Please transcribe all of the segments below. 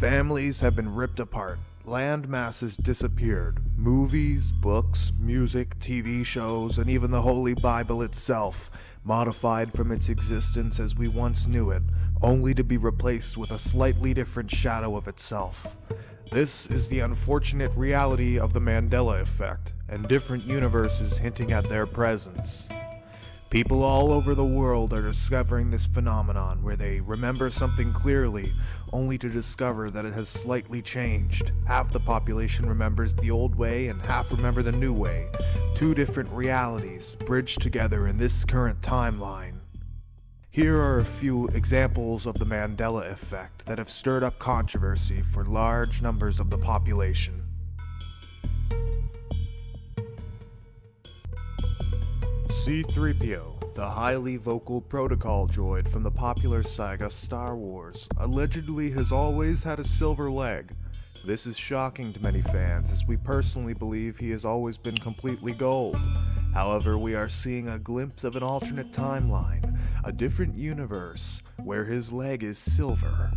Families have been ripped apart, land masses disappeared, movies, books, music, TV shows, and even the Holy Bible itself modified from its existence as we once knew it, only to be replaced with a slightly different shadow of itself. This is the unfortunate reality of the Mandela effect, and different universes hinting at their presence. People all over the world are discovering this phenomenon where they remember something clearly, only to discover that it has slightly changed. Half the population remembers the old way and half remember the new way. Two different realities bridged together in this current timeline. Here are a few examples of the Mandela effect that have stirred up controversy for large numbers of the population. C-3PO, the highly vocal protocol droid from the popular saga Star Wars, allegedly has always had a silver leg. This is shocking to many fans, as we personally believe he has always been completely gold. However, we are seeing a glimpse of an alternate timeline, a different universe, where his leg is silver.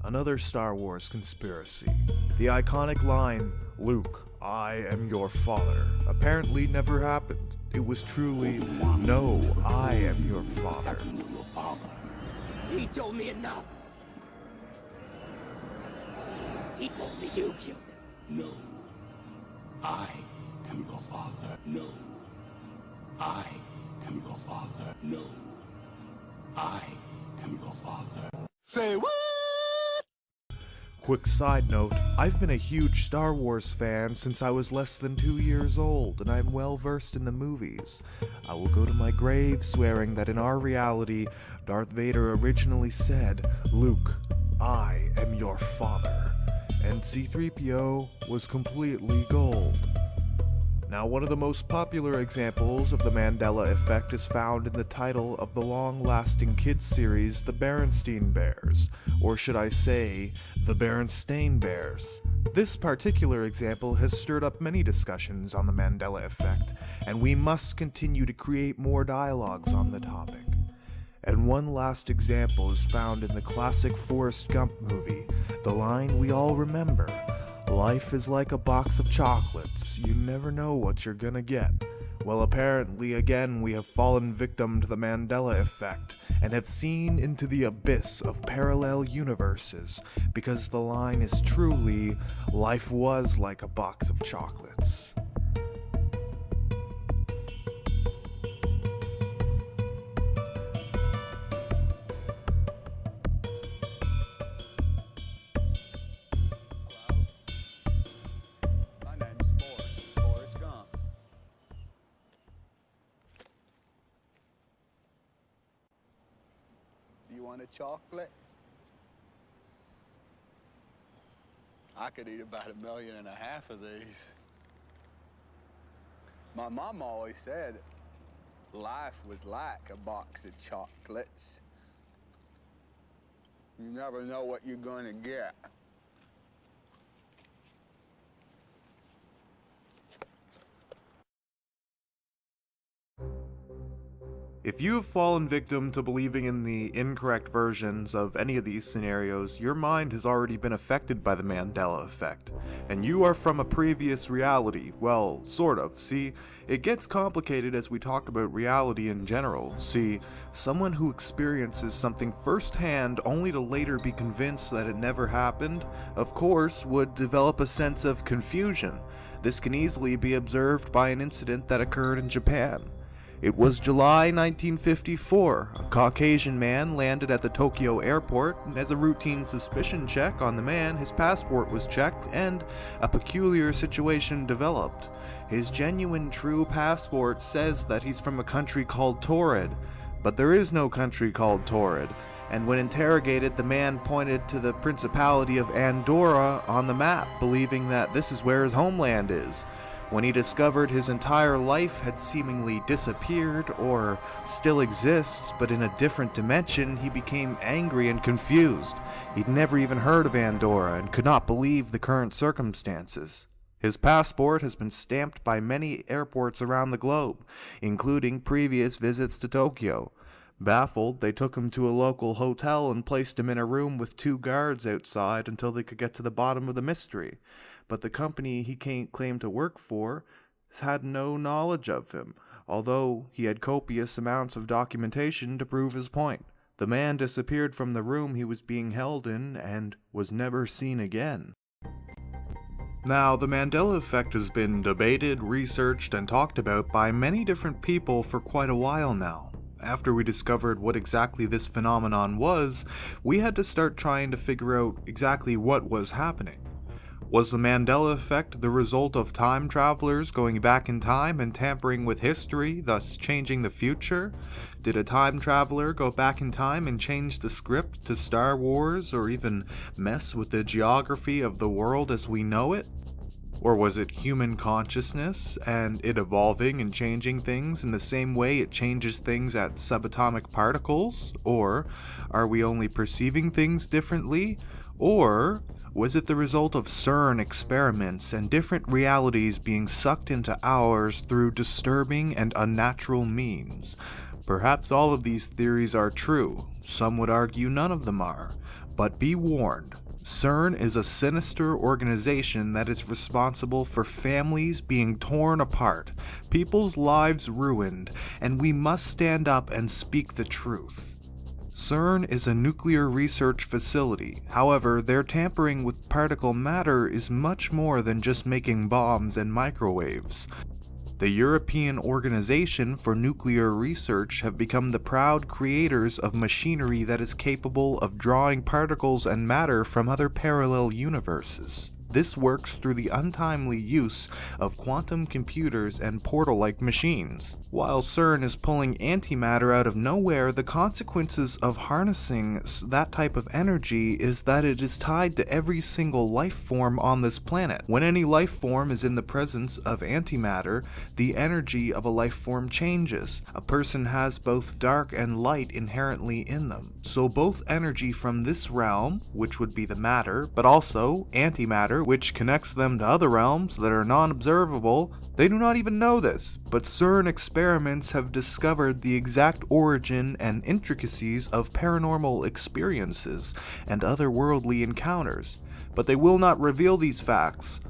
Another Star Wars conspiracy. The iconic line, "Luke, I am your father," apparently never happened. It was truly, "No, I am your father." He told me enough. He told me you killed him. No, I am your father. No, I am your father. No, I am your father. Say what? Quick side note, I've been a huge Star Wars fan since I was less than 2 years old, and I'm well versed in the movies. I will go to my grave swearing that in our reality, Darth Vader originally said, "Luke, I am your father," and C-3PO was completely gold. Now, one of the most popular examples of the Mandela effect is found in the title of the long-lasting kids series The Berenstain Bears, or should I say, The Berenstain Bears. This particular example has stirred up many discussions on the Mandela effect, and we must continue to create more dialogues on the topic. And one last example is found in the classic Forrest Gump movie, the line we all remember, "Life is like a box of chocolates, you never know what you're gonna get." Well, apparently again we have fallen victim to the Mandela effect, and have seen into the abyss of parallel universes, because the line is truly, "Life was like a box of chocolates." You want a chocolate? I could eat about 1.5 million of these. My mom always said life was like a box of chocolates. You never know what you're gonna get. If you have fallen victim to believing in the incorrect versions of any of these scenarios, your mind has already been affected by the Mandela effect, and you are from a previous reality. Well, sort of. See, it gets complicated as we talk about reality in general. See, someone who experiences something firsthand only to later be convinced that it never happened, of course, would develop a sense of confusion. This can easily be observed by an incident that occurred in Japan. It was July 1954. A Caucasian man landed at the Tokyo airport, and as a routine suspicion check on the man, his passport was checked, and a peculiar situation developed. His genuine true passport says that he's from a country called Torrid, but there is no country called Torrid, and when interrogated, the man pointed to the Principality of Andorra on the map, believing that this is where his homeland is. When he discovered his entire life had seemingly disappeared, or still exists but in a different dimension, he became angry and confused. He'd never even heard of Andorra and could not believe the current circumstances. His passport has been stamped by many airports around the globe, including previous visits to Tokyo. Baffled, they took him to a local hotel and placed him in a room with 2 guards outside until they could get to the bottom of the mystery. But the company he claimed to work for had no knowledge of him, although he had copious amounts of documentation to prove his point. The man disappeared from the room he was being held in and was never seen again. Now, the Mandela effect has been debated, researched, and talked about by many different people for quite a while now. After we discovered what exactly this phenomenon was, we had to start trying to figure out exactly what was happening. Was the Mandela effect the result of time travelers going back in time and tampering with history, thus changing the future? Did a time traveler go back in time and change the script to Star Wars, or even mess with the geography of the world as we know it? Or was it human consciousness and it evolving and changing things in the same way it changes things at subatomic particles? Or are we only perceiving things differently? Or was it the result of CERN experiments and different realities being sucked into ours through disturbing and unnatural means? Perhaps all of these theories are true. Some would argue none of them are. But be warned. CERN is a sinister organization that is responsible for families being torn apart, people's lives ruined, and we must stand up and speak the truth. CERN is a nuclear research facility. However, their tampering with particle matter is much more than just making bombs and microwaves. The European Organization for Nuclear Research have become the proud creators of machinery that is capable of drawing particles and matter from other parallel universes. This works through the untimely use of quantum computers and portal-like machines. While CERN is pulling antimatter out of nowhere, the consequences of harnessing that type of energy is that it is tied to every single life form on this planet. When any life form is in the presence of antimatter, the energy of a life form changes. A person has both dark and light inherently in them. So both energy from this realm, which would be the matter, but also antimatter, which connects them to other realms that are non-observable, they do not even know this, but CERN experiments have discovered the exact origin and intricacies of paranormal experiences and otherworldly encounters, but they will not reveal these facts.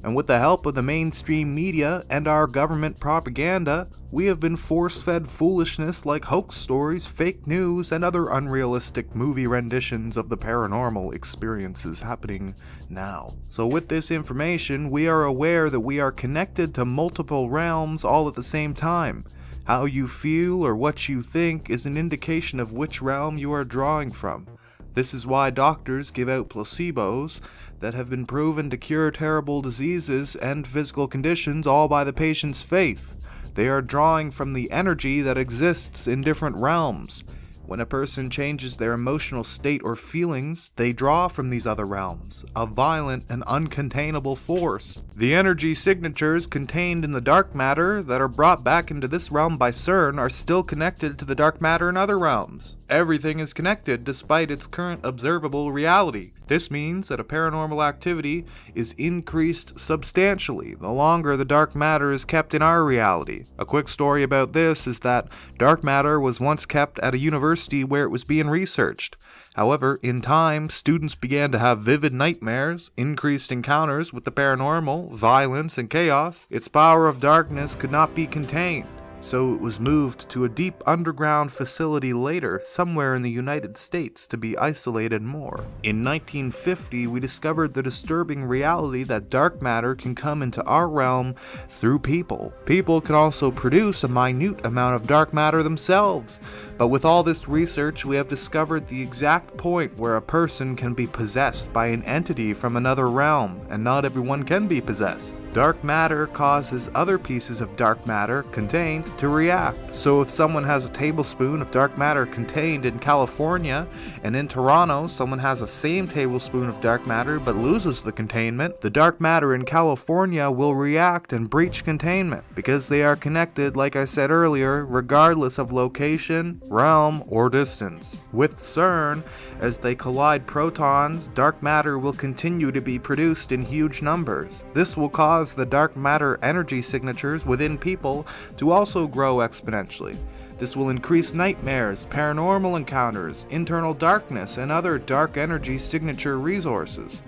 And with the help of the mainstream media and our government propaganda, we have been force-fed foolishness like hoax stories, fake news, and other unrealistic movie renditions of the paranormal experiences happening now. So with this information, we are aware that we are connected to multiple realms all at the same time. How you feel or what you think is an indication of which realm you are drawing from. This is why doctors give out placebos that have been proven to cure terrible diseases and physical conditions all by the patient's faith. They are drawing from the energy that exists in different realms. When a person changes their emotional state or feelings, they draw from these other realms, a violent and uncontainable force. The energy signatures contained in the dark matter that are brought back into this realm by CERN are still connected to the dark matter in other realms. Everything is connected despite its current observable reality. This means that a paranormal activity is increased substantially the longer the dark matter is kept in our reality. A quick story about this is that dark matter was once kept at a university where it was being researched. However, in time, students began to have vivid nightmares, increased encounters with the paranormal, violence, and chaos. Its power of darkness could not be contained. So it was moved to a deep underground facility later, somewhere in the United States, to be isolated more. In 1950, we discovered the disturbing reality that dark matter can come into our realm through people. People can also produce a minute amount of dark matter themselves. But with all this research, we have discovered the exact point where a person can be possessed by an entity from another realm, and not everyone can be possessed. Dark matter causes other pieces of dark matter contained to react. So if someone has a tablespoon of dark matter contained in California, and in Toronto someone has the same tablespoon of dark matter but loses the containment, the dark matter in California will react and breach containment, because they are connected, like I said earlier, regardless of location, realm, or distance. With CERN, as they collide protons, dark matter will continue to be produced in huge numbers. This will cause the dark matter energy signatures within people to also grow exponentially. This will increase nightmares, paranormal encounters, internal darkness, and other dark energy signature resources.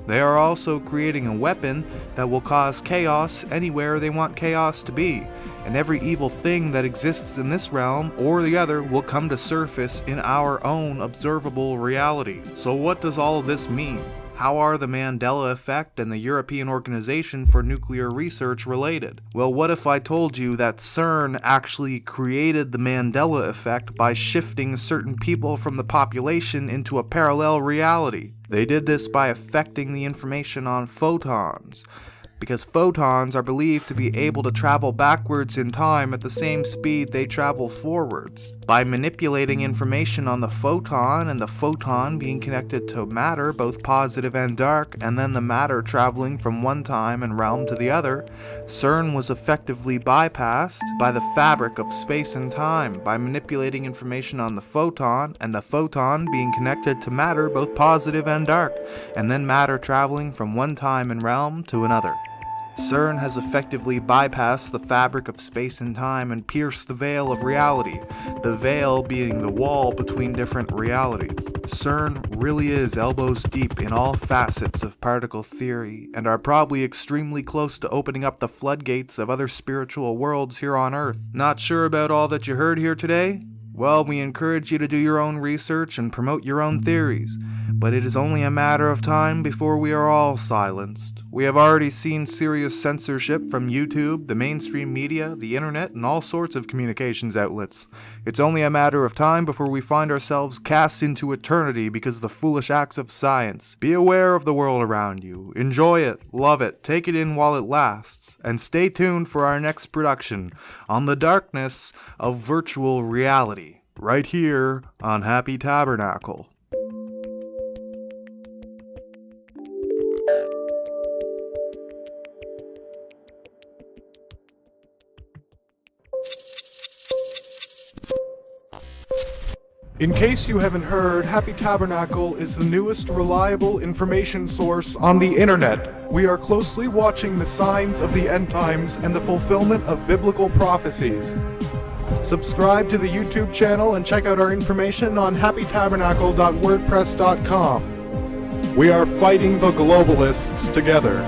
They are also creating a weapon that will cause chaos anywhere they want chaos to be, and every evil thing that exists in this realm or the other will come to surface in our own observable reality. So what does all of this mean? How are the Mandela Effect and the European Organization for Nuclear Research related? Well, what if I told you that CERN actually created the Mandela Effect by shifting certain people from the population into a parallel reality? They did this by affecting the information on photons, because photons are believed to be able to travel backwards in time at the same speed they travel forwards. By manipulating information on the photon and the photon being connected to matter, both positive and dark, and then the matter traveling from one time and realm to the other, CERN was effectively bypassed by the fabric of space and time by manipulating information on the photon and the photon being connected to matter, both positive and dark, and then matter traveling from one time and realm to another. CERN has effectively bypassed the fabric of space and time and pierced the veil of reality, the veil being the wall between different realities. CERN really is elbows deep in all facets of particle theory, and are probably extremely close to opening up the floodgates of other spiritual worlds here on Earth. Not sure about all that you heard here today? Well, we encourage you to do your own research and promote your own theories, but it is only a matter of time before we are all silenced. We have already seen serious censorship from YouTube, the mainstream media, the internet, and all sorts of communications outlets. It's only a matter of time before we find ourselves cast into eternity because of the foolish acts of science. Be aware of the world around you. Enjoy it, love it, take it in while it lasts, and stay tuned for our next production on the darkness of virtual reality, right here on Happy Tabernacle. In case you haven't heard, Happy Tabernacle is the newest reliable information source on the internet. We are closely watching the signs of the end times and the fulfillment of biblical prophecies. Subscribe to the YouTube channel and check out our information on happytabernacle.wordpress.com. We are fighting the globalists together.